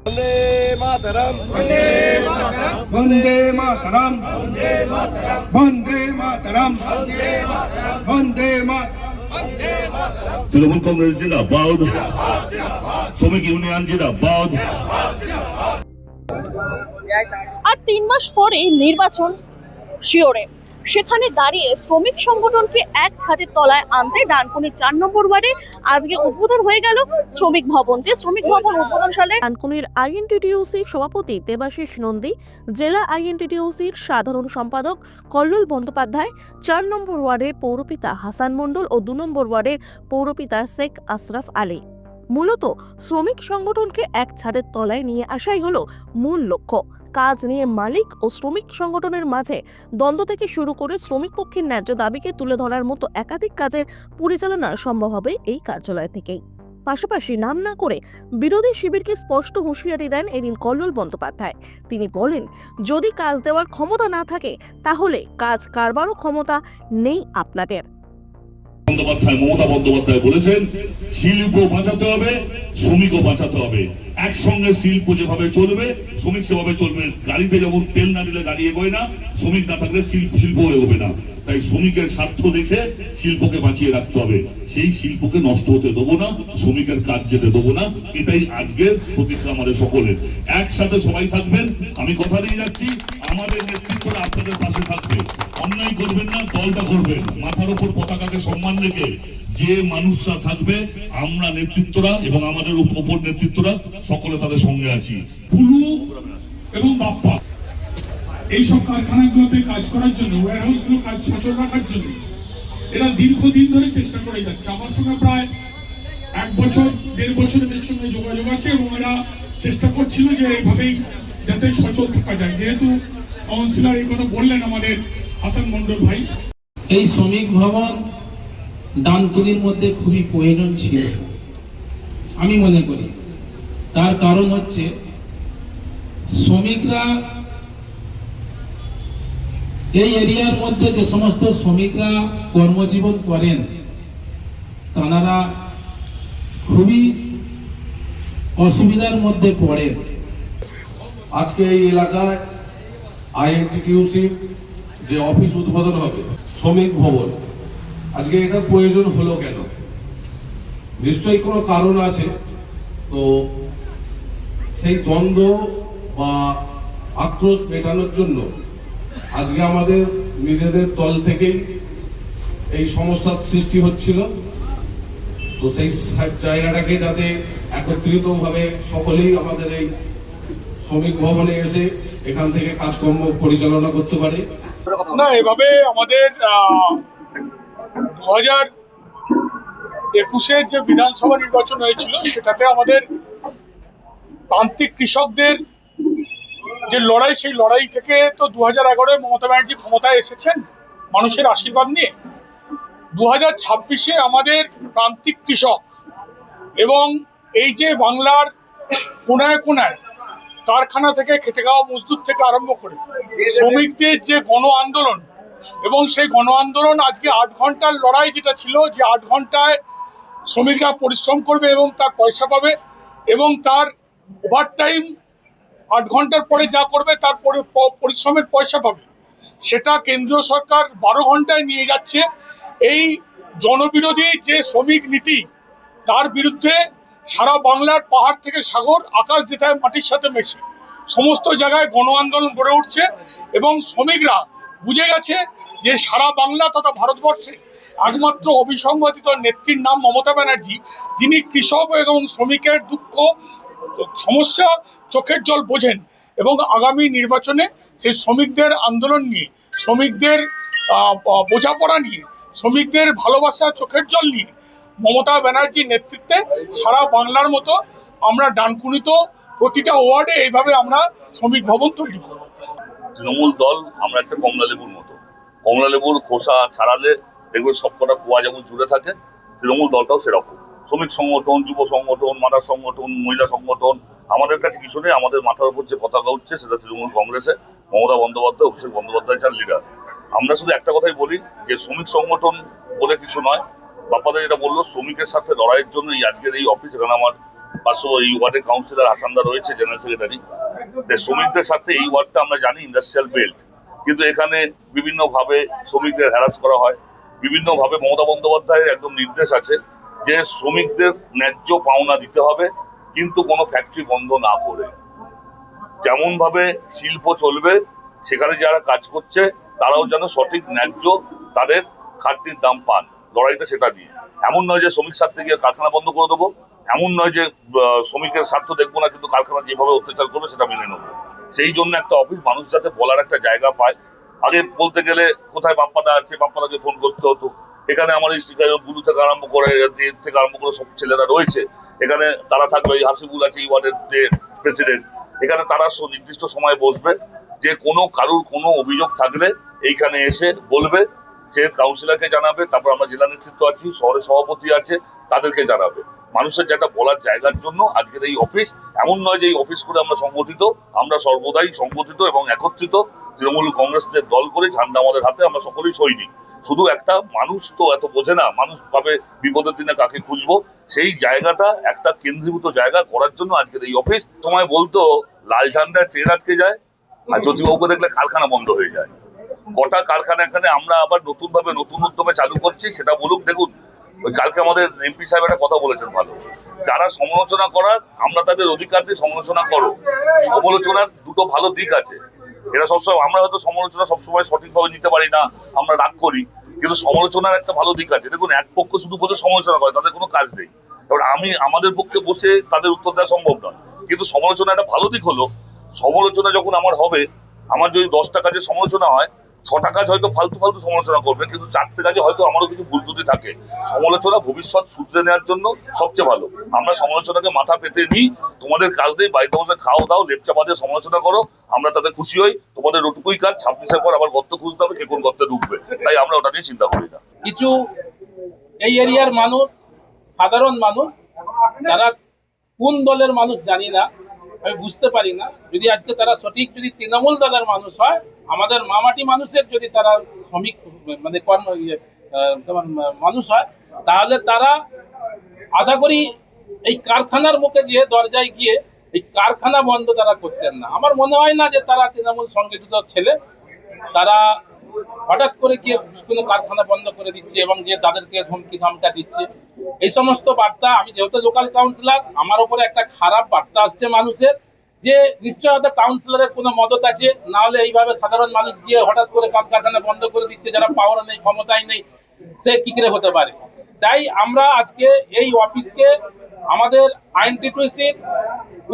वंदे मातरम वंदे मातरम वंदे मातरम वंदे मातरम वंदे मातरम वंदे मातरम तृणमूल कांग्रेस जिंदाबाद, শ্রমিক ইউনিয়ন জিন্দাবাদ। আর 3 মাস পরে নির্বাচন শিওরে, সেখানে দাঁড়িয়ে শ্রমিক সংগঠনকে এক ছাদের তলায় আনতে ডানকুনি 4 নম্বর ওয়ার্ডে আজকে উদ্বোধন হয়ে গেল শ্রমিক ভবন। যে শ্রমিক ভবন উদ্বোধন সালে ডানকুনির আইএনটিটিইউসি সভাপতি দেবাশিস নন্দী, জেলা আইএনটিটিইউসির সাধারণ সম্পাদক কল্লোল বন্দ্যোপাধ্যায়, 4 নম্বর ওয়ার্ডের পৌরপিতা হাসান মণ্ডল ও 2 নম্বর ওয়ার্ডের পৌরপিতা শেখ আশরাফ আলী। মূলত শ্রমিক সংগঠনকে এক ছাদের তলায় নিয়ে আসাই হলো মূল লক্ষ্য। কাজ নিয়ে মালিক ও শ্রমিক সংগঠনের মাঝে দ্বন্দ্ব থেকে শুরু করে শ্রমিক পক্ষের ন্যায্য দাবিকে তুলে ধরার মতো একাধিক কাজের পরিচালনা সম্ভব হবে এই কার্যালয় থেকেই। পাশাপাশি নাম না করে বিরোধী শিবিরকে স্পষ্ট হুঁশিয়ারি দেন এদিন কল্লোল বন্দ্যোপাধ্যায়। তিনি বলেন, যদি কাজ দেওয়ার ক্ষমতা না থাকে তাহলে কাজ কারবারও ক্ষমতা নেই আপনাদের। মমতা বন্দ্যোপাধ্যায় বলেছেন, শিল্প বাঁচাতে হবে, শ্রমিকও বাঁচাতে হবে। একসঙ্গে শিল্প যেভাবে চলবে, শ্রমিক সেভাবে চলবে। গাড়িতে যেমন তেল না দিলে গাড়ি এগোয় না, শ্রমিক না থাকলে শিল্প এগোবে না। তাই শ্রমিকের স্বার্থ দেখে শিল্পকে বাঁচিয়ে রাখতে হবে। সেই শিল্পকে নষ্ট হতে দেবো না, শ্রমিকের কাজ যেতে দেবো না। এটাই আজকের প্রতিজ্ঞা আমাদের সকলের। একসাথে সবাই থাকবেন। আমি কথা দিয়ে যাচ্ছি, আমাদের নেতৃত্বরা আপনাদের পাশে থাকবে। অন্যায় করবেন না, দলটা করবেন। মাথার উপর পতাকাকে সম্মান রেখে যে মানুষরা থাকবে, আমরা নেতৃত্বরা এবং আমাদের উপর নেতৃত্বরা সকলে তাদের সঙ্গে আছি। পুলু এবং বাপ্পা এইসব কারখানাগুলোতে কাজ করার জন্য, ওয়ারহাউসগুলো কাজ সচল রাখার জন্য এরা দীর্ঘদিন ধরে চেষ্টা করে যাচ্ছে। আমার সঙ্গে প্রায় 1 বছর 1.5 বছর এদের সঙ্গে যোগাযোগ আছে এবং এরা চেষ্টা করছিল যে এইভাবেই যাতে সচল থাকা যায়। যেহেতু কাউন্সিলর এই কথা বললেন আমাদের হাসান মন্ডল ভাই, এই শ্রমিক ভবন ডানকুনির মধ্যে খুবই প্রয়োজন ছিল আমি মনে করি। তার কারণ হচ্ছে, শ্রমিকরা এই এরিয়ার মধ্যে যে সমস্ত শ্রমিকরা কর্মজীবন করেন, তারা খুবই অসুবিধার মধ্যে পড়ে। আজকে এই এলাকায় আইএনটিটিইউসি যে অফিস উদ্বোধন হবে, শ্রমিক ভবন, আজকে এটার প্রয়োজন হলো কেন? নিশ্চয়ই কোনো কারণ আছে। তো সেই দ্বন্দ্ব বা আক্রোশ মেটানোর জন্য আজকে আমাদের নিজেদের দল থেকেই এই সমস্যার সৃষ্টি হচ্ছিল। তো সেই জায়গাটাকে যাতে একত্রিতভাবে সকলেই আমাদের এই শ্রমিক ভবনে এসে এখান থেকে কাজকর্ম পরিচালনা করতে পারে। না, এভাবে আমাদের 2021-এর যে বিধানসভা নির্বাচন হয়েছিল, সেটাতে আমাদের প্রান্তিক কৃষকদের যে লড়াই, সেই লড়াই থেকে তো 2011-এ মমতা ব্যানার্জি ক্ষমতায় এসেছেন মানুষের আশীর্বাদ নিয়ে। 2026-এ আমাদের প্রান্তিক কৃষক এবং এই যে বাংলার কোনায় কোনায় কারখানা থেকে খেটে খাওয়া মজদুর থেকে আরম্ভ করে শ্রমিকদের যে গণ আন্দোলন, এবং সেই গণ আন্দোলন আজকে 8 ঘন্টার লড়াই যেটা ছিল, যে 8 ঘন্টায় শ্রমিকরা পরিশ্রম করবে এবং তার পয়সা পাবে, এবং তার ওভারটাইম 8 ঘন্টার পরে যা করবে তার পরিশ্রমের পয়সা পাবে, সেটা কেন্দ্রীয় সরকার 12 ঘন্টায় নিয়ে যাচ্ছে। এই জনবিরোধী যে শ্রমিক নীতি, তার বিরুদ্ধে সারা বাংলার পাহাড় থেকে সাগর, আকাশ যেটায় মাটির সাথে মেশে সমস্ত জায়গায় গণ আন্দোলন গড়ে উঠছে। এবং শ্রমিকরা বুঝে গেছে যে সারা বাংলা তথা ভারতবর্ষে একমাত্র অবিসংবাদিত নেত্রীর নাম মমতা ব্যানার্জি, যিনি কৃষক এবং শ্রমিকের দুঃখ সমস্যা চোখের জল বোঝেন। এবং আগামী নির্বাচনে সেই শ্রমিকদের আন্দোলন নিয়ে, শ্রমিকদের বোঝাপড়া নিয়ে, শ্রমিকদের ভালোবাসা চোখের জল নিয়ে মমতা ব্যানার্জির নেতৃত্বে সারা বাংলার মতো আমরা ডানকুনিতে প্রতিটা ওয়ার্ডে এইভাবে আমরা শ্রমিক ভবন তৈরি করব। তৃণমূল দল আমরা একটা কমলা লেবুর মতো। কমলা লেবুর খোসা ছাড়ালে দেখবে সবকটা কুয়া যেমন জুড়ে থাকে, তৃণমূল দলটাও সেরকম। শ্রমিক সংগঠন, যুব সংগঠন, মাদার সংগঠন, মহিলা সংগঠন, আমাদের কাছে কিছু নেই। আমাদের মাথার উপর যে পতাকা উঠছে সেটা তৃণমূল কংগ্রেসে মমতা বন্দ্যোপাধ্যায়, অভিষেক বন্দ্যোপাধ্যায় যার লিডার। আমরা শুধু একটা কথাই বলি যে শ্রমিক সংগঠন বলে কিছু নয়। বাপ্পাদা যেটা বললো, শ্রমিকের সাথে লড়াইয়ের জন্য এই আজকের এই অফিস, এখানে আমার পাশে এই ওয়ার্ডের কাউন্সিলর হাসানদা রয়েছে, জেনারেল সেক্রেটারি। শ্রমিকদের সাথে এই ওয়ার্ডটা আমরা জানি ইন্ডাস্ট্রিয়াল বেল্ট, কিন্তু এখানে বিভিন্নভাবে শ্রমিকদের হ্যারাস করা হয়। বিভিন্নভাবে মমতা বন্দ্যোপাধ্যায়ের একদম নির্দেশ আছে যে শ্রমিকদের ন্যায্য পাওনা দিতে হবে, কিন্তু কোনো ফ্যাক্টরি বন্ধ না করে। যেমন ভাবে শিল্প চলবে, সেখানে যারা কাজ করছে তারাও যেন সঠিক ন্যায্য তাদের খাদ্যের দাম পান। লড়াইটা সেটা নিয়ে। এমন নয় যে শ্রমিক স্বার্থে গিয়ে কারখানা বন্ধ করে দেবো, এমন নয় যে শ্রমিকের স্বার্থ দেখবো না কিন্তু কারখানা যেভাবে অত্যাচার করবে সেটা মেনে নেবো। সেই জন্য একটা অফিস মানুষ যাতে বলার একটা জায়গা পায়। আগে বলতে গেলে কোথায় বাপ্পাদা আছে, বাপ্পাদাকে ফোন করতে হতো। এখানে আমার এই বুলু থেকে আরম্ভ করে সব ছেলেরা রয়েছে এখানে, তারা থাকবে। এই হাসিবুল আছে এই ওয়ার্ডের যে প্রেসিডেন্ট, এখানে তারা নির্দিষ্ট সময় বসবে, যে কোনো কারুর কোনো অভিযোগ থাকলে এইখানে এসে বলবে, সে কাউন্সিলরকে জানাবে, তারপর আমরা জেলা নেতৃত্ব আছি, শহরের সভাপতি আছে, তাদেরকে জানাবে। মানুষের যেটা বলার জায়গার জন্য আজকের এই অফিস। এমন নয় যে এই অফিস করে আমরা সংগঠিত, আমরা সর্বদাই সংগঠিত এবং একত্রিত। তৃণমূল কংগ্রেসের দল করে ঝান্ডা আমাদের হাতে, আমরা সকলেই সৈনিক। শুধু একটা মানুষ তো এত বোঝে না, মানুষ ভাবে বিপদের দিনে কাকে খুঁজবো, সেই জায়গাটা একটা কেন্দ্রীভূত জায়গা করার জন্য আজকের এই অফিস। সময় বলতো লাল ঝান্ডার ট্রেন আটকে যায়, আর জ্যোতিবাবুকে দেখলে কারখানা বন্ধ হয়ে যায়। কটা কারখানা এখানে আমরা আবার নতুন ভাবে নতুন উদ্যমে চালু করছি, সেটা বলুক। দেখুন, ওই কালকে আমাদের এমপি সাহেব একটা কথা বলেছেন ভালো, যারা সমালোচনা করার আমরা তাদের অধিকার দিয়ে সমালোচনা করো। সমালোচনার দুটো ভালো দিক আছে। এরা সবসময়, আমরা হয়তো সমালোচনা সবসময় সঠিকভাবে নিতে পারি না, আমরা রাগ করি, কিন্তু সমালোচনার একটা ভালো দিক আছে। দেখুন, এক পক্ষ শুধু বসে সমালোচনা করে, তাদের কোনো কাজ নেই। এবার আমাদের পক্ষে বসে তাদের উত্তর দেওয়া সম্ভব নয়, কিন্তু সমালোচনা একটা ভালো দিক হলো, সমালোচনা যখন আমার হবে, আমার যদি 10টা কাজের সমালোচনা হয়, 6টা কাজ হয়তো ফালতু ফালতু সমালোচনা করবে, কিন্তু 4টে কাজে হয়তো আমারও কিছু ভুল ত্রুটি থাকে। সমালোচনা ভবিষ্যৎ শুধরে নেওয়ার জন্য সবচেয়ে ভালো। আমরা সমালোচনাকে মাথা পেতে নিই, তোমাদের কাজ নেই, বাড়িতে বসে খাও দাও, লেপচা বাদে সমালোচনা করো, আমরা তাতে খুশি হই। তোমাদের ওটুকুই কাজ, 26-এর পর আবার গর্ত খুঁজতে হবে, কে কোন গর্তে ঢুকবে, তাই আমরা ওটা নিয়ে চিন্তা করি না। কিছু এই এরিয়ার মানুষ, সাধারণ মানুষ, যারা কোন দলের মানুষ জানি না, আমি বুঝতে পারি না, যদি আজকে তারা সঠিক যদি তৃণমূল দলের মানুষ হয়, আমাদের মামাটি মানুষের যদি তারা শ্রমিক মানে তোমার মানুষ হয়, তাহলে তারা আশা করি এই কারখানার মুখে গিয়ে দরজায় গিয়ে এই কারখানা বন্ধ তারা করতেন না। আমার মনে হয় না যে তারা তৃণমূল সংগঠিত ছেলে, তারা হঠাৎ করে গিয়ে কোনো কারখানা বন্ধ করে দিচ্ছে এবং যে তাদেরকে ধমকি ধামকা দিচ্ছে। এই সমস্ত বার্তা, আমি যেহেতু লোকাল কাউন্সিলর, আমার উপরে একটা খারাপ বার্তা আসছে মানুষের, যে নিশ্চয় হয়তো কাউন্সিলরের কোনো মদত আছে, না হলে এইভাবে সাধারণ মানুষ গিয়ে হঠাৎ করে কারখানা বন্ধ করে দিচ্ছে, যারা পাওয়ার নেই, ক্ষমতায় নেই, সে কি করে হতে পারে। তাই আমরা আজকে এই অফিসকে আমাদের আইএনটিটিউসির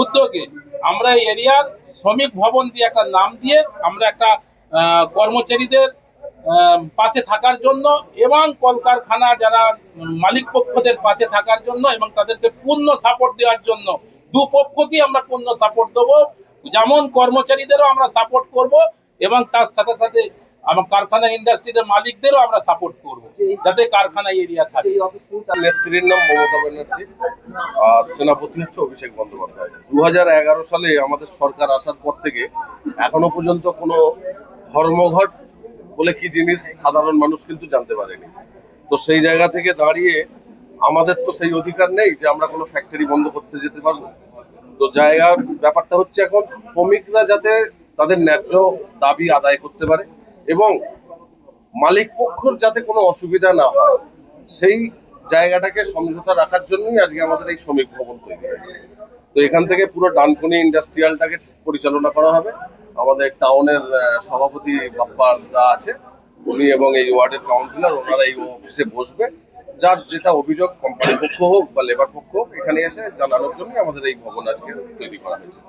উদ্যোগে আমরা এই এরিয়ার শ্রমিক ভবন দিয়ে একটা নাম দিয়ে আমরা একটা কর্মচারীদের পাশে থাকার জন্য এবং কলকারখানা যারা মালিক পক্ষদের পাশে থাকার জন্য এবং তাদেরকে পূর্ণ সাপোর্ট দেওয়ার জন্য, দুপক্ষকেই আমরা পূর্ণ সাপোর্ট দেবো। যেমন কর্মচারীদেরও আমরা সাপোর্ট করব এবং তার সাথে সাথে আমার কারখানা ইন্ডাস্ট্রির মালিকদেরও আমরা সাপোর্ট করব, যাতে কারখানা এরিয়া থাকে। নেত্রীর নাম মমতা ব্যানার্জি, আর সেনাপতি হচ্ছে অভিষেক বন্দ্যোপাধ্যায়। 2011 সালে আমাদের সরকার আসার পর থেকে এখনো পর্যন্ত কোনো ধর্মঘট বলে কি জিনিস সাধারণ মানুষ কিন্তু জানতে পারেনি। তো সেই জায়গা থেকে দাঁড়িয়ে আমাদের তো সেই অধিকার নেই যে আমরা কোনো ফ্যাক্টরি বন্ধ করতে যেতে পারবো। তো জায়গার ব্যাপারটা হচ্ছে এখন শ্রমিকরা যাতে তাদের ন্যায্য দাবি আদায় করতে পারে এবং মালিক পক্ষর যাতে কোনো অসুবিধা না হয়, সেই জায়গাটাকে সমঝোতা রাখার জন্যই আজকে আমাদের এই শ্রমিক ভবন তৈরি হয়েছে। তো এখান থেকে পুরো ডানকুনি ইন্ডাস্ট্রিয়ালটাকে পরিচালনা করা হবে। আমাদের টাউনের সভাপতি বাপ্পা আছে, উনি এবং এই ওয়ার্ডের কাউন্সিলর, ওনারা এই অফিসে বসবে। যার যেটা অভিযোগ কোম্পানি পক্ষ হোক বা লেবার পক্ষ হোক, এখানে এসে জানানোর জন্য আমাদের এই ভবন আজকে তৈরি করা হয়েছে।